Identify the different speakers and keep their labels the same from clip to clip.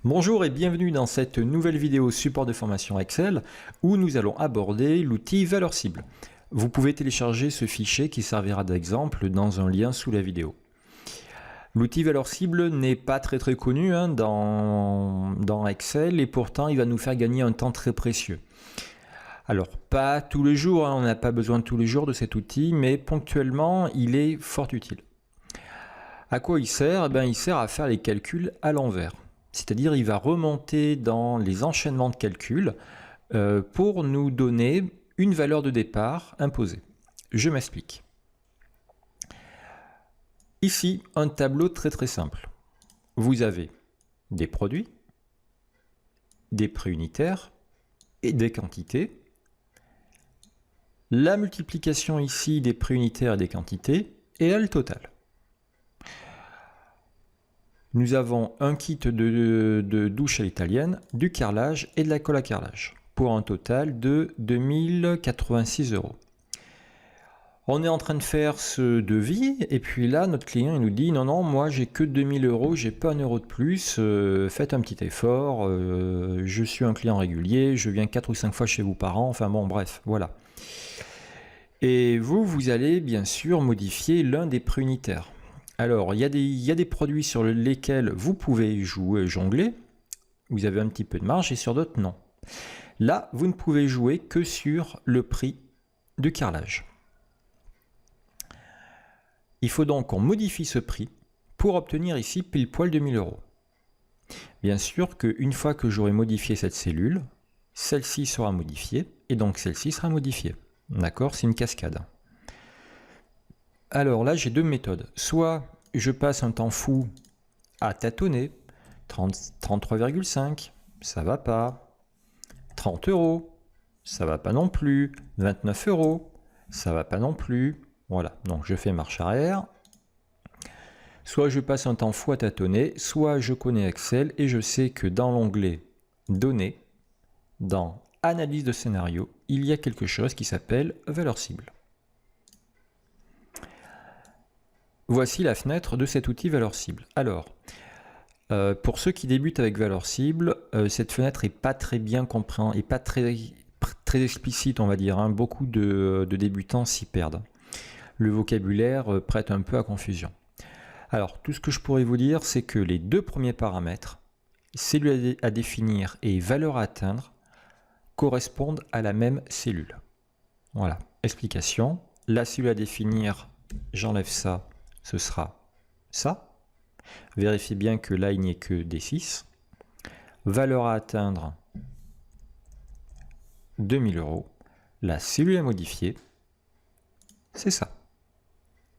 Speaker 1: Bonjour et bienvenue dans cette nouvelle vidéo support de formation Excel où nous allons aborder l'outil valeur cible. Vous pouvez télécharger ce fichier qui servira d'exemple dans un lien sous la vidéo. L'outil valeur cible n'est pas très connu dans Excel et pourtant il va nous faire gagner un temps très précieux. Alors pas tous les jours, on n'a pas besoin tous les jours de cet outil, mais ponctuellement il est fort utile. À quoi il sert? Il sert à faire les calculs à l'envers. C'est-à-dire il va remonter dans les enchaînements de calculs pour nous donner une valeur de départ imposée. Je m'explique. Ici, un tableau très simple. Vous avez des produits, des prix unitaires et des quantités. La multiplication ici des prix unitaires et des quantités et le total. Nous avons un kit de douche à l'italienne, du carrelage et de la colle à carrelage, pour un total de 2086 €. On est en train de faire ce devis, et puis là, notre client il nous dit « Non, moi j'ai que 2000 €, j'ai pas un euro de plus, faites un petit effort, je suis un client régulier, je viens 4 ou 5 fois chez vous par an, enfin bon, bref, voilà. » Et vous allez bien sûr modifier l'un des prix unitaires. Alors, il y a des produits sur lesquels vous pouvez jouer, jongler, vous avez un petit peu de marge, et sur d'autres, non. Là, vous ne pouvez jouer que sur le prix du carrelage. Il faut donc qu'on modifie ce prix pour obtenir ici pile poil 2000 €. Bien sûr qu'une fois que j'aurai modifié cette cellule, celle-ci sera modifiée, et donc celle-ci sera modifiée. D'accord? C'est une cascade. Alors là, j'ai deux méthodes. Soit je passe un temps fou à tâtonner, 33,5, ça va pas. 30 €, ça va pas non plus. 29 €, ça va pas non plus. Voilà, donc je fais marche arrière. Soit je passe un temps fou à tâtonner, soit je connais Excel et je sais que dans l'onglet Données, dans Analyse de scénario, il y a quelque chose qui s'appelle valeur cible. Voici la fenêtre de cet outil valeur cible. Alors, pour ceux qui débutent avec valeur cible, cette fenêtre n'est pas très bien compréhensible, et pas très explicite, on va dire. Hein. Beaucoup de débutants s'y perdent. Le vocabulaire prête un peu à confusion. Alors, tout ce que je pourrais vous dire, c'est que les deux premiers paramètres, cellule à définir et valeur à atteindre, correspondent à la même cellule. Voilà, explication. La cellule à définir, j'enlève ça, ce sera ça. Vérifiez bien que là, il n'y ait que D6. Valeur à atteindre, 2000 €. La cellule à modifier, c'est ça.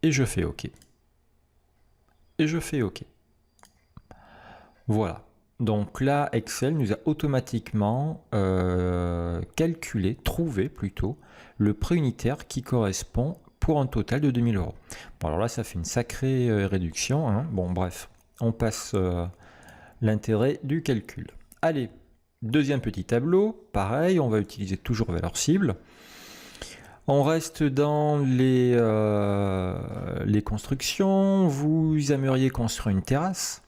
Speaker 1: Et je fais OK. Et je fais OK. Voilà. Donc là, Excel nous a automatiquement calculé, trouvé plutôt, le prix unitaire qui correspond pour un total de 2000 €. Bon, alors là, ça fait une sacrée réduction. Hein. Bon, bref, on passe l'intérêt du calcul. Allez, deuxième petit tableau. Pareil, on va utiliser toujours valeur cible. On reste dans les constructions. Vous aimeriez construire une terrasse,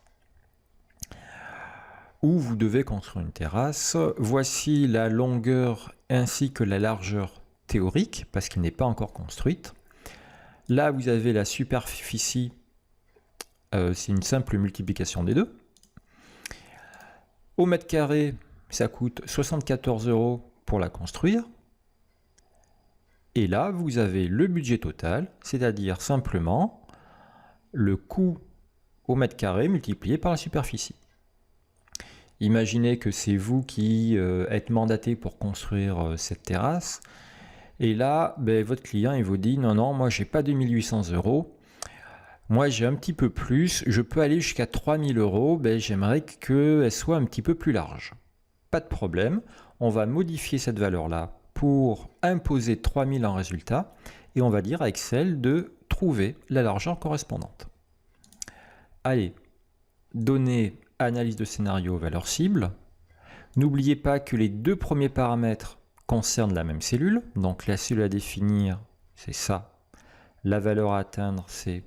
Speaker 1: ou vous devez construire une terrasse. Voici la longueur ainsi que la largeur théorique, parce qu'elle n'est pas encore construite. Là, vous avez la superficie, c'est une simple multiplication des deux. Au mètre carré, ça coûte 74 € pour la construire. Et là, vous avez le budget total, c'est-à-dire simplement le coût au mètre carré multiplié par la superficie. Imaginez que c'est vous qui êtes mandaté pour construire cette terrasse. Et là, votre client il vous dit « Non, moi j'ai pas 2800 €. Moi j'ai un petit peu plus. Je peux aller jusqu'à 3000 €. J'aimerais qu'elle soit un petit peu plus large. » Pas de problème. On va modifier cette valeur-là pour imposer 3000 en résultat. Et on va dire à Excel de trouver la largeur correspondante. Allez, données, analyse de scénario, valeur cible. N'oubliez pas que les deux premiers paramètres concernent la même cellule. Donc la cellule à définir, c'est ça. La valeur à atteindre, c'est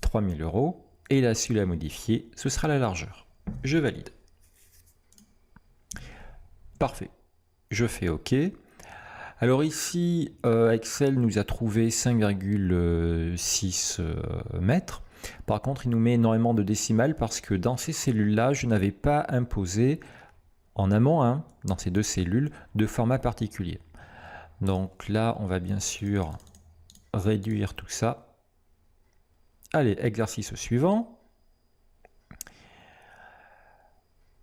Speaker 1: 3000 €. Et la cellule à modifier, ce sera la largeur. Je valide. Parfait. Je fais OK. Alors ici, Excel nous a trouvé 5,6 mètres. Par contre, il nous met énormément de décimales parce que dans ces cellules-là, je n'avais pas imposé en amont, hein, dans ces deux cellules, de format particulier. Donc là, on va bien sûr réduire tout ça. Allez, exercice suivant.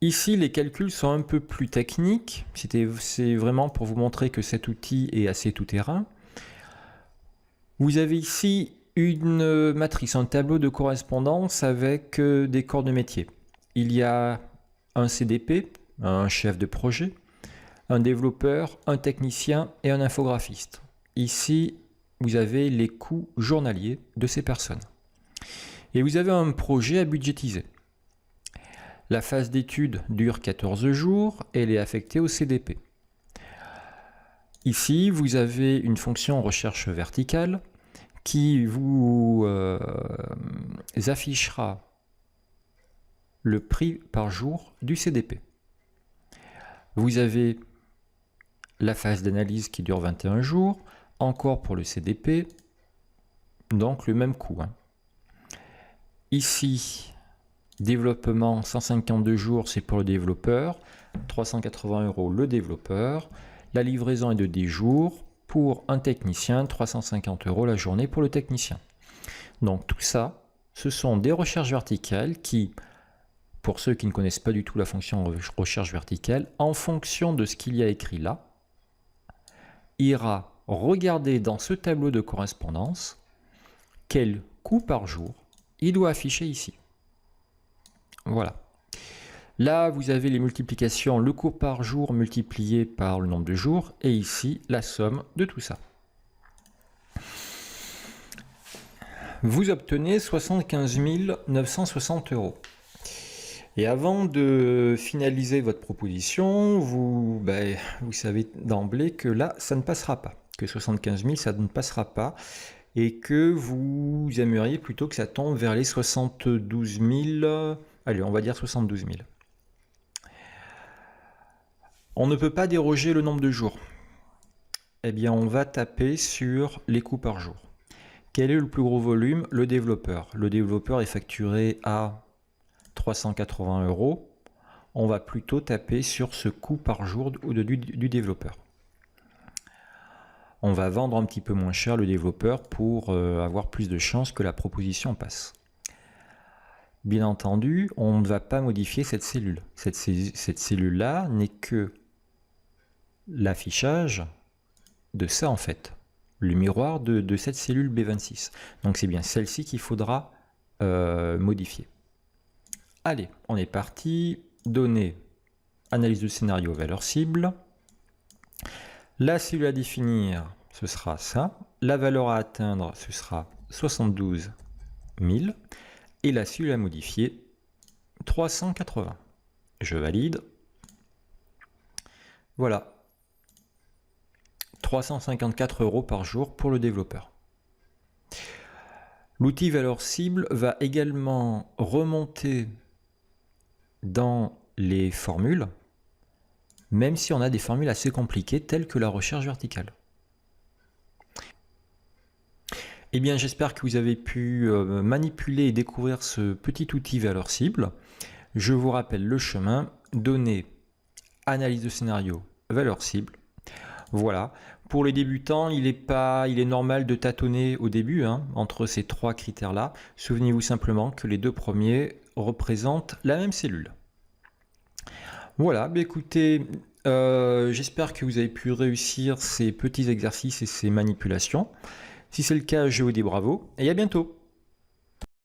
Speaker 1: Ici, les calculs sont un peu plus techniques. C'est vraiment pour vous montrer que cet outil est assez tout-terrain. Vous avez ici une matrice, un tableau de correspondance avec des corps de métier. Il y a un CDP, un chef de projet, un développeur, un technicien et un infographiste. Ici, vous avez les coûts journaliers de ces personnes. Et vous avez un projet à budgétiser. La phase d'étude dure 14 jours et elle est affectée au CDP. Ici, vous avez une fonction recherche verticale qui vous affichera le prix par jour du CDP. Vous avez la phase d'analyse qui dure 21 jours, encore pour le CDP, donc le même coût. Ici, développement 152 jours, c'est pour le développeur, 380 € le développeur. La livraison est de 10 jours. Pour un technicien, 350 € la journée pour le technicien. Donc tout ça, ce sont des recherches verticales qui, pour ceux qui ne connaissent pas du tout la fonction recherche verticale, en fonction de ce qu'il y a écrit là, ira regarder dans ce tableau de correspondance quel coût par jour il doit afficher ici. Voilà. Là, vous avez les multiplications, le coût par jour multiplié par le nombre de jours, et ici, la somme de tout ça. Vous obtenez 75 960 €. Et avant de finaliser votre proposition, vous savez d'emblée que là, ça ne passera pas. Que 75 000, ça ne passera pas. Et que vous aimeriez plutôt que ça tombe vers les 72 000. Allez, on va dire 72 000. On ne peut pas déroger le nombre de jours. Eh bien, on va taper sur les coûts par jour. Quel est le plus gros volume? Le développeur. Le développeur est facturé à 380 €. On va plutôt taper sur ce coût par jour du développeur. On va vendre un petit peu moins cher le développeur pour avoir plus de chances que la proposition passe. Bien entendu, on ne va pas modifier cette cellule. Cette cellule-là n'est que l'affichage de ça en fait, le miroir de cette cellule B26. Donc c'est bien celle-ci qu'il faudra modifier. Allez, on est parti. Données, analyse de scénario, valeur cible. La cellule à définir, ce sera ça. La valeur à atteindre, ce sera 72 000. Et la cellule à modifier, 380. Je valide. Voilà. 354 € par jour pour le développeur. L'outil valeur cible va également remonter dans les formules, même si on a des formules assez compliquées telles que la recherche verticale. Eh bien, j'espère que vous avez pu manipuler et découvrir ce petit outil valeur cible. Je vous rappelle le chemin, données, analyse de scénario, valeur cible. Voilà. Pour les débutants, il est normal de tâtonner au début entre ces trois critères-là. Souvenez-vous simplement que les deux premiers représentent la même cellule. Voilà, écoutez, j'espère que vous avez pu réussir ces petits exercices et ces manipulations. Si c'est le cas, je vous dis bravo et à bientôt.